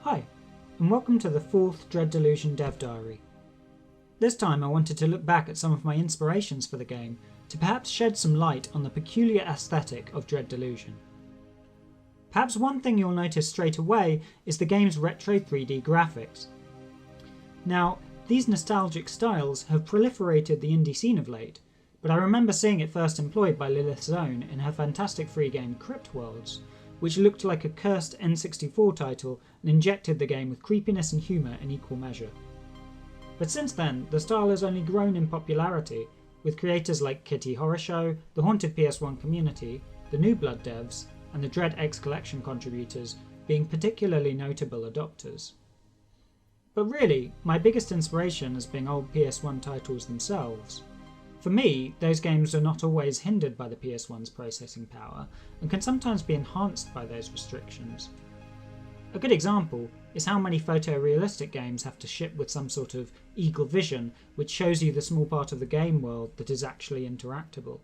Hi, and welcome to the 4th Dread Delusion dev diary. This time I wanted to look back at some of my inspirations for the game to perhaps shed some light on the peculiar aesthetic of Dread Delusion. Perhaps one thing you'll notice straight away is the game's retro 3D graphics. Now, these nostalgic styles have proliferated the indie scene of late, but I remember seeing it first employed by Lilith Zone in her fantastic free game Crypt Worlds, which looked like a cursed N64 title and injected the game with creepiness and humour in equal measure. But since then, the style has only grown in popularity, with creators like Kitty Horror Show, the Haunted PS1 community, the New Blood devs, and the DreadXP collection contributors being particularly notable adopters. But really, my biggest inspiration has been old PS1 titles themselves. For me, those games are not always hindered by the PS1's processing power, and can sometimes be enhanced by those restrictions. A good example is how many photorealistic games have to ship with some sort of eagle vision which shows you the small part of the game world that is actually interactable.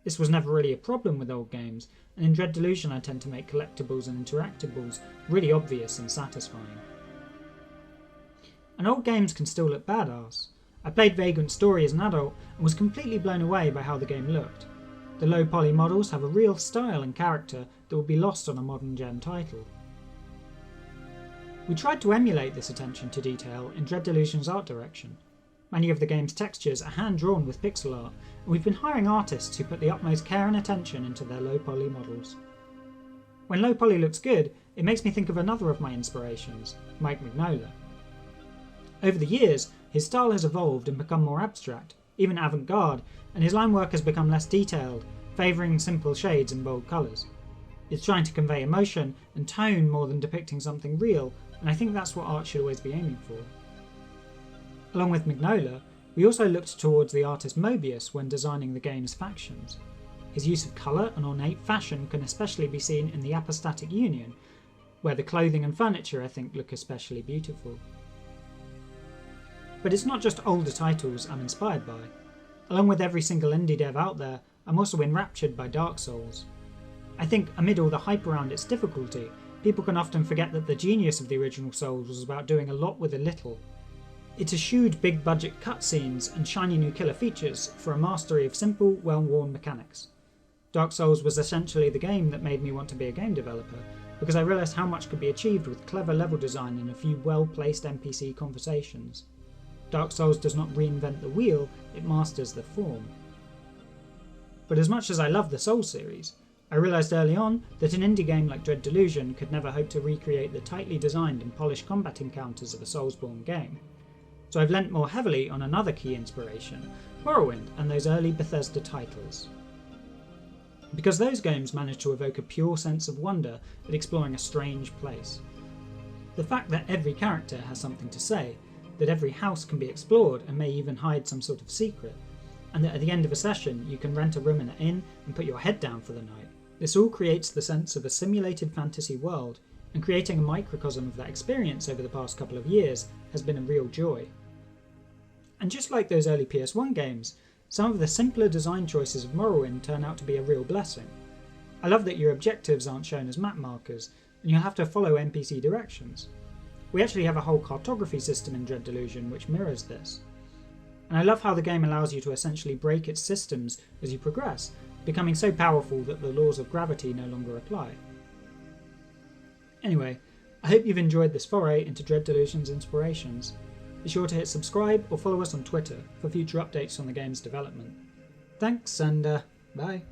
This was never really a problem with old games, and in Dread Delusion I tend to make collectibles and interactables really obvious and satisfying. And old games can still look badass. I played Vagrant Story as an adult and was completely blown away by how the game looked. The low poly models have a real style and character that would be lost on a modern gen title. We tried to emulate this attention to detail in Dread Delusion's art direction. Many of the game's textures are hand-drawn with pixel art, and we've been hiring artists who put the utmost care and attention into their low poly models. When low poly looks good, it makes me think of another of my inspirations, Mike Mignola. Over the years, his style has evolved and become more abstract, even avant-garde, and his line work has become less detailed, favouring simple shades and bold colours. It's trying to convey emotion and tone more than depicting something real, and I think that's what art should always be aiming for. Along with Mignola, we also looked towards the artist Mobius when designing the game's factions. His use of colour and ornate fashion can especially be seen in the Apostatic Union, where the clothing and furniture I think look especially beautiful. But it's not just older titles I'm inspired by. Along with every single indie dev out there, I'm also enraptured by Dark Souls. I think amid all the hype around its difficulty, people can often forget that the genius of the original Souls was about doing a lot with a little. It eschewed big budget cutscenes and shiny new killer features for a mastery of simple, well-worn mechanics. Dark Souls was essentially the game that made me want to be a game developer, because I realised how much could be achieved with clever level design and a few well-placed NPC conversations. Dark Souls does not reinvent the wheel, it masters the form. But as much as I love the Souls series, I realised early on that an indie game like Dread Delusion could never hope to recreate the tightly designed and polished combat encounters of a Soulsborne game. So I've lent more heavily on another key inspiration, Horowind and those early Bethesda titles. Because those games managed to evoke a pure sense of wonder at exploring a strange place. The fact that every character has something to say, that every house can be explored and may even hide some sort of secret, and that at the end of a session you can rent a room in an inn and put your head down for the night. This all creates the sense of a simulated fantasy world, and creating a microcosm of that experience over the past couple of years has been a real joy. And just like those early PS1 games, some of the simpler design choices of Morrowind turn out to be a real blessing. I love that your objectives aren't shown as map markers, and you'll have to follow NPC directions. We actually have a whole cartography system in Dread Delusion which mirrors this. And I love how the game allows you to essentially break its systems as you progress, becoming so powerful that the laws of gravity no longer apply. Anyway, I hope you've enjoyed this foray into Dread Delusion's inspirations. Be sure to hit subscribe or follow us on Twitter for future updates on the game's development. Thanks and bye.